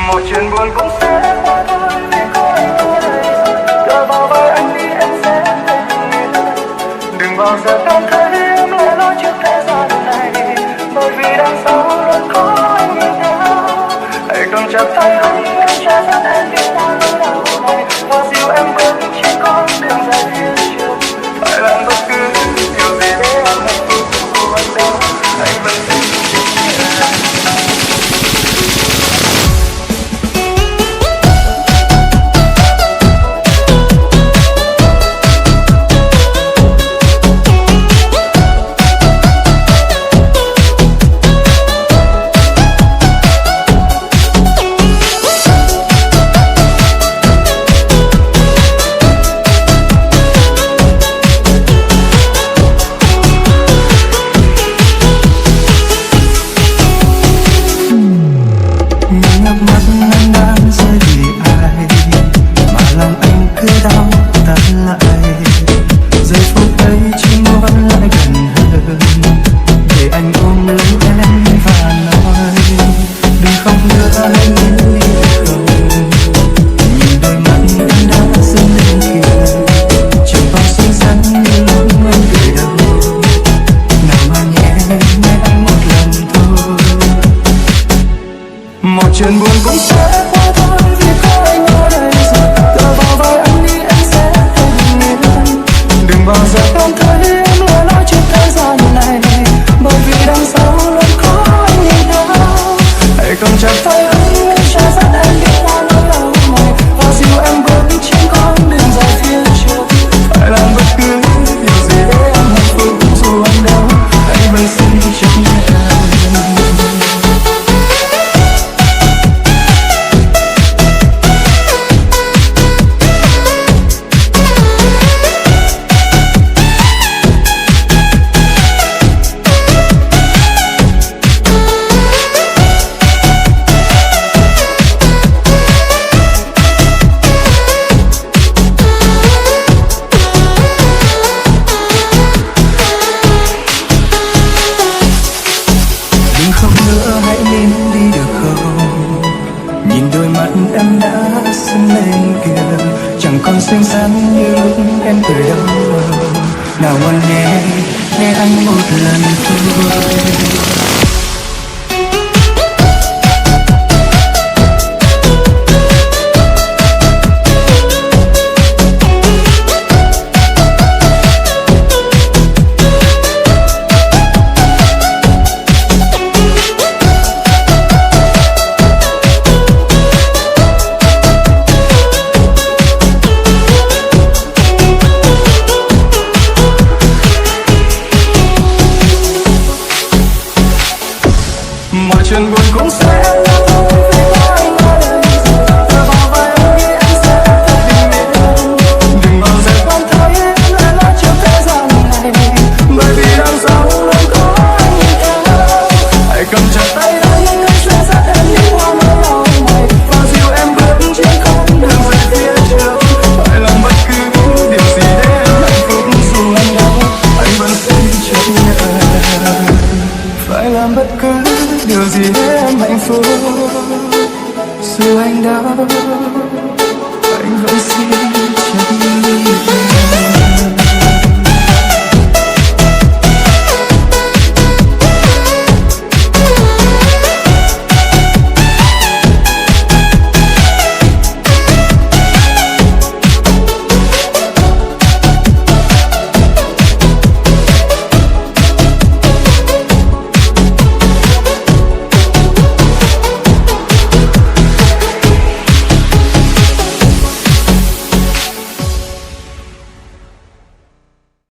Một chuyện buồn cũng sẽ qua thôi vì có anh ở đây rồi. Tựa vào vai anh đi em sẽ thấy bình yên. Đừng bao giờ cảm thấy em lẻ loi trước thế gian này, bởi vì đằng sau luôn có anh nhìn theo. Hãy cầm chặt tay anh sẽ dắt em đi qua nỗi đau này và dìu em bước trên con đường dài phía trước. Phải làm bất cứ điều gì để em hạnh phúc của anh đâu, anh vẫn xin chúc em. Chuyện buồn cũng sẽ qua thôi vì có anh ở đây rồi. Tựa vào vai anh đi em sẽ thấy bình yên. Đừng bao giờ cảm thấy em lẻ loi trên thế gian này, bởi vì đằng sau luôn có anh nhìn theo. Hãy cầm chặt tay anh sẽ dắt em đi qua nỗi đau này và dìu em bước trên con đường dài phía trước. Phải làm bất cứ điều gì để em hạnh phúc dù anh đâu, anh vẫn xin chấp nhận. Em đã sưng lên kìa, chẳng còn xinh xắn như lúc em cười đâu. Nào ngoan nghe anh một lần thôi. Chuyện buồn cũng sẽ qua thôi vì có anh ở đây rồi. Tựa vào vai anh đi em sẽ thấy bình yên. Đừng bao giờ cảm thấy em lẻ loi trên thế gian này, bởi vì đằng sau luôn có anh nhìn theo. Hãy cầm chặt tay anh sẽ dắt em đi qua nỗi đau này và dìu em bước trên con đường dài phía trước. Phải làm bất cứ điều gì để em hạnh phúc dù anh đâu, anh vẫn xin chấp nhận. Phải làm bất cứ điều gì để em hạnh phúc dù anh đau, anh vẫn xin